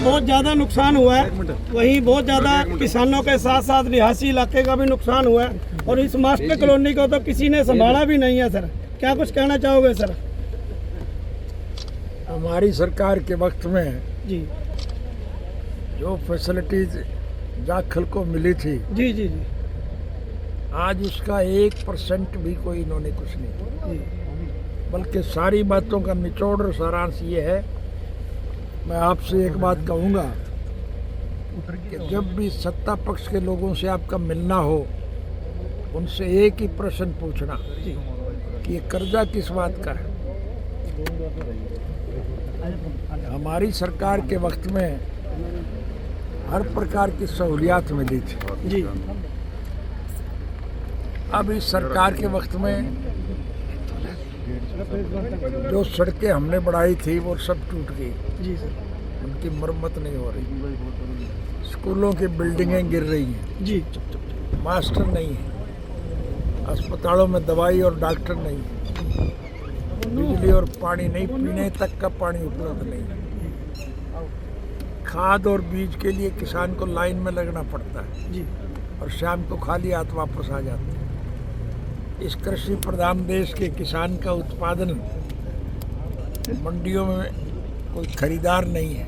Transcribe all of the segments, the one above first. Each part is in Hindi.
बहुत ज़्यादा नुकसान हुआ है, वहीं बहुत ज़्यादा किसानों के साथ साथ रिहायशी इलाके का भी नुकसान हुआ है और इस मास्टर कॉलोनी को तो किसी ने संभाला भी नहीं है। सर क्या कुछ कहना चाहोगे सर? हमारी सरकार के वक्त में जी जो फैसिलिटीज जाखल को मिली थी, जी जी जी आज उसका 1% भी कोई इन्होंने कुछ नहीं, बल्कि सारी बातों का निचोड़ और सारांश ये है। मैं आपसे एक बात कहूँगा कि जब भी सत्ता पक्ष के लोगों से आपका मिलना हो, उनसे एक ही प्रश्न पूछना कि ये कर्जा किस बात का है। हमारी सरकार के वक्त में हर प्रकार की सहूलियात मिली थी जी। अब इस सरकार के वक्त में जो सड़कें हमने बढ़ाई थी वो सब टूट गई जी सर। उनकी मरम्मत नहीं हो रही। स्कूलों की बिल्डिंगें गिर रही हैं जी। मास्टर नहीं है, अस्पतालों में दवाई और डॉक्टर नहीं है, बिजली और पानी नहीं, पीने तक का पानी उपलब्ध नहीं है। खाद और बीज के लिए किसान को लाइन में लगना पड़ता है जी। और शाम को खाली हाथ वापस आ जाते हैं। इस कृषि प्रधान देश के किसान का उत्पादन मंडियों में कोई खरीदार नहीं है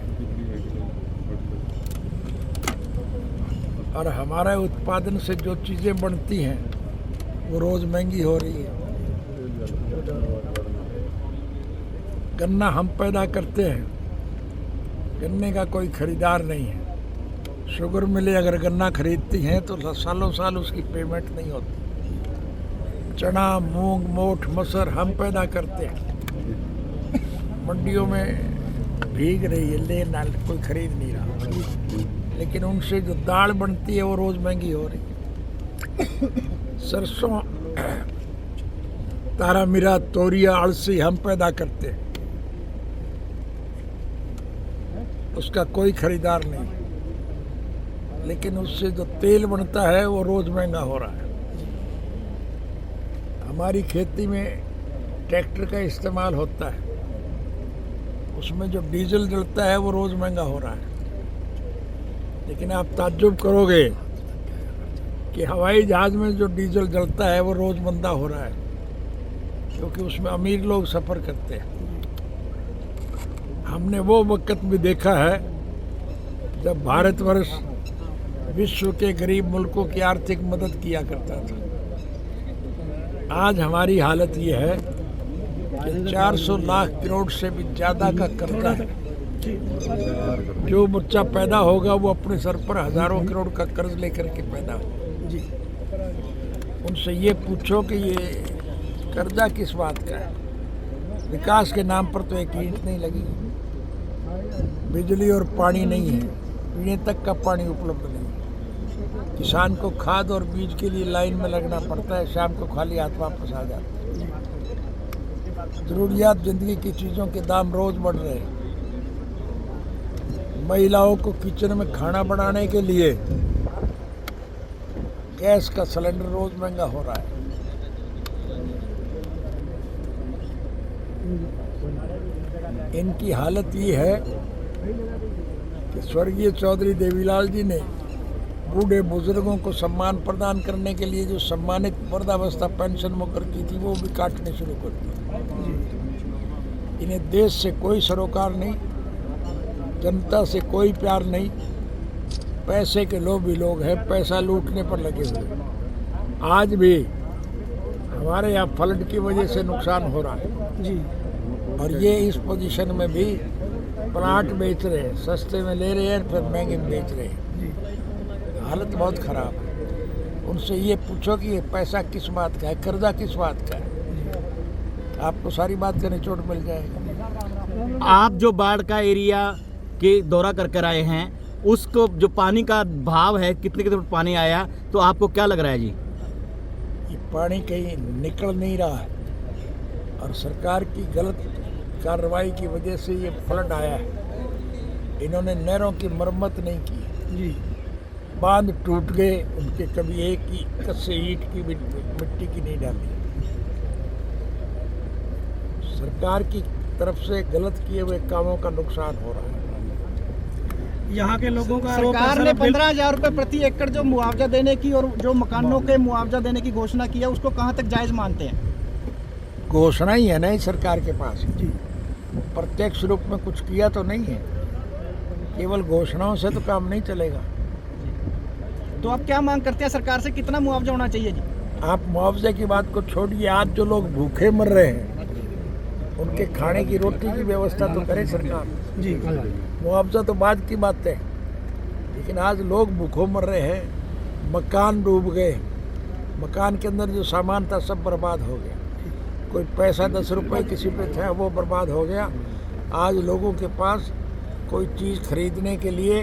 और हमारे उत्पादन से जो चीज़ें बनती हैं वो रोज़ महंगी हो रही है। गन्ना हम पैदा करते हैं, गन्ने का कोई खरीदार नहीं है। शुगर मिले अगर गन्ना खरीदती हैं तो सालों साल उसकी पेमेंट नहीं होती। चना, मूंग, मोठ, मसर हम पैदा करते हैं, मंडियों में भीग रही है, लेना कोई खरीद नहीं रहा। लेकिन उनसे जो दाल बनती है वो रोज़ महंगी हो रही है। सरसों, तारा मीरा, तोरिया, अड़सी हम पैदा करते हैं, उसका कोई खरीदार नहीं। लेकिन उससे जो तेल बनता है वो रोज़ महंगा हो रहा है। हमारी खेती में ट्रैक्टर का इस्तेमाल होता है, उसमें जो डीजल जलता है वो रोज़ महंगा हो रहा है। लेकिन आप ताज्जुब करोगे कि हवाई जहाज़ में जो डीजल जलता है वो रोज़ मंदा हो रहा है, क्योंकि उसमें अमीर लोग सफ़र करते हैं। हमने वो वक्त भी देखा है जब भारतवर्ष विश्व के गरीब मुल्कों की आर्थिक मदद किया करता था। आज हमारी हालत ये है कि 400 लाख करोड़ से भी ज़्यादा का कर्जा है। जो बच्चा पैदा होगा वो अपने सर पर हज़ारों करोड़ का कर्ज लेकर के पैदा हो। जी। उनसे ये पूछो कि ये कर्जा किस बात का है। विकास के नाम पर तो एक ईंट नहीं लगी, बिजली और पानी नहीं है, पीने तक का पानी उपलब्ध नहीं। किसान को खाद और बीज के लिए लाइन में लगना पड़ता है, शाम को खाली हाथ वापस आ जाते हैं। ज़रूरियात ज़िंदगी की चीज़ों के दाम रोज़ बढ़ रहे हैं। महिलाओं को किचन में खाना बनाने के लिए गैस का सिलेंडर रोज़ महंगा हो रहा है। इनकी हालत ये है कि स्वर्गीय चौधरी देवीलाल जी ने बूढ़े बुजुर्गों को सम्मान प्रदान करने के लिए जो सम्मानित वृद्धावस्था पेंशन मुकर की थी वो भी काटने शुरू कर दी। इन्हें देश से कोई सरोकार नहीं, जनता से कोई प्यार नहीं, पैसे के लोभी लोग हैं, पैसा लूटने पर लगे हुए। आज भी हमारे यहाँ फ्लड की वजह से नुकसान हो रहा है जी। और ये इस पोजीशन में भी प्लाट बेच रहे हैं, सस्ते में ले रहे हैं फिर महंगे में बेच रहे हैं। हालत बहुत ख़राब है। उनसे ये पूछो कि ये पैसा किस बात का है, कर्जा किस बात का है, आपको सारी बात का निचोड़ मिल जाएगा। आप जो बाढ़ का एरिया के दौरा कर आए हैं, उसको जो पानी का भाव है, कितने कितने पानी आया, तो आपको क्या लग रहा है जी? ये पानी कहीं निकल नहीं रहा है और सरकार की गलत कार्रवाई की वजह से ये फ्लड आया है। इन्होंने नहरों की मरम्मत नहीं की जी। बांध टूट गए, उनके कभी एक ही कस्से ईंट की मिट्टी की नहीं डाली। सरकार की तरफ से गलत किए हुए कामों का नुकसान हो रहा है। यहाँ के लोगों का आरोप है सरकार सर, ने 15,000 रुपए प्रति एकड़ जो मुआवजा देने की और जो मकानों के मुआवजा देने की घोषणा की है, उसको कहाँ तक जायज मानते हैं? घोषणा ही है ना इस सरकार के पास, जी प्रत्यक्ष रूप में कुछ किया तो नहीं है। केवल घोषणाओं से तो काम नहीं चलेगा। तो आप क्या मांग करते हैं सरकार से, कितना मुआवजा होना चाहिए जी? आप मुआवजे की बात को छोड़िए, आज जो लोग भूखे मर रहे हैं उनके खाने की रोटी की व्यवस्था तो करे सरकार। जी मुआवजा तो बाद की बात है, लेकिन आज लोग भूखों मर रहे हैं, मकान डूब गए, मकान के अंदर जो सामान था सब बर्बाद हो गया, कोई पैसा 10 रुपए किसी पे था वो बर्बाद हो गया। आज लोगों के पास कोई चीज़ खरीदने के लिए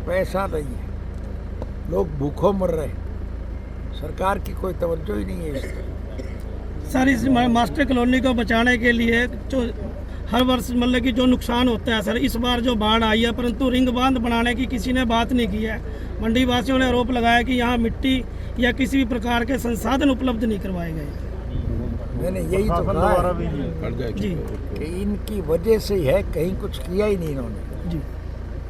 पैसा नहीं है, लोग भूखों मर रहे हैं, सरकार की कोई तवज्जो ही नहीं है इस पर। सर, इस मास्टर कॉलोनी को बचाने के लिए जो हर वर्ष मतलब कि जो नुकसान होता है सर, इस बार जो बाढ़ आई है परंतु रिंग बांध बनाने की किसी ने बात नहीं की है। मंडी वासियों ने आरोप लगाया कि यहाँ मिट्टी या किसी भी प्रकार के संसाधन उपलब्ध नहीं करवाए गए। मैंने यही तो कहा है जी कि इनकी वजह से ही है, कहीं कुछ किया ही नहीं इन्होंने, जी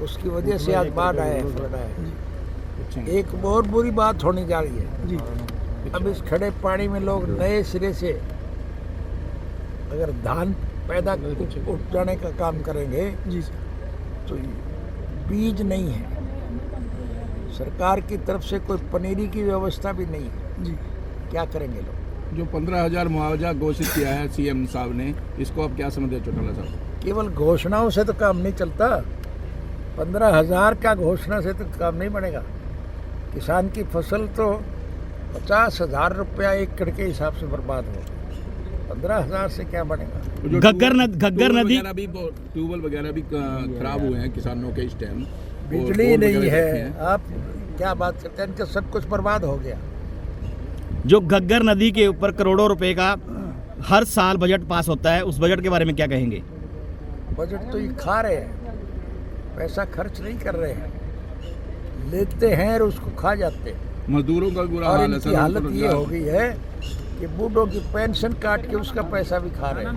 उसकी वजह से आज बाढ़ आया है, फ्लड आया है। एक बहुत बुरी बात होने जा रही है, जी अब इस खड़े पानी में लोग नए सिरे से अगर धान पैदा उठ जाने का काम करेंगे जी तो बीज नहीं है, सरकार की तरफ से कोई पनीरी की व्यवस्था भी नहीं है, जी क्या करेंगे लोग? जो 15,000 मुआवजा घोषित किया है सीएम साहब ने, इसको आप क्या समझते हैं चौटाला साहब? केवल घोषणाओं से तो काम नहीं चलता, 15,000 का घोषणा से तो काम नहीं बनेगा। किसान की फसल तो 50,000 रुपया एकड़ के हिसाब से बर्बाद हो, 15,000 से क्या बनेगा? जो घग्गर नदी ट्यूबवेल वगैरह भी खराब हुए हैं किसानों के इस टाइम, बिजली नहीं है, आप क्या बात करते हैं, इनका सब कुछ बर्बाद हो गया। जो घग्गर नदी के ऊपर करोड़ों रुपए का हर साल बजट पास होता है, उस बजट के बारे में क्या कहेंगे? बजट तो ये खा रहे हैं, पैसा खर्च नहीं कर रहे हैं, लेते हैं और उसको खा जाते हैं। मजदूरों का भी बुरा और हाल है इनकी सर, हालत उनको ये हो रोजगार- गई है कि बूढ़ों की पेंशन काट के उसका पैसा भी खा रहे हैं।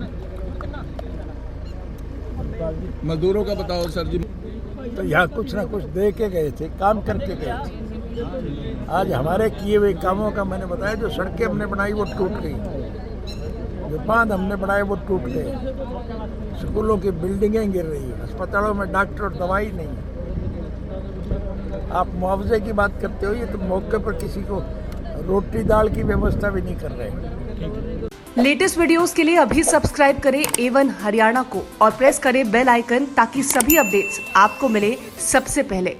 मजदूरों का बताओ सर जी। तो यहाँ कुछ ना कुछ दे के गए थे, काम करके गए थे। आज हमारे किए हुए कामों का मैंने बताया, जो सड़कें हमने बनाई वो टूट गई, जो बांध हमने बनाए वो टूट गए, स्कूलों की बिल्डिंगें गिर रही, अस्पतालों में डॉक्टर और दवाई नहीं है। आप मुआवजे की बात करते हो, ये तो मौके पर किसी को रोटी दाल की व्यवस्था भी नहीं कर रहे। लेटेस्ट वीडियोस के लिए अभी सब्सक्राइब करें A1 हरियाणा को और प्रेस करें बेल आइकन ताकि सभी अपडेट्स आपको मिले सबसे पहले।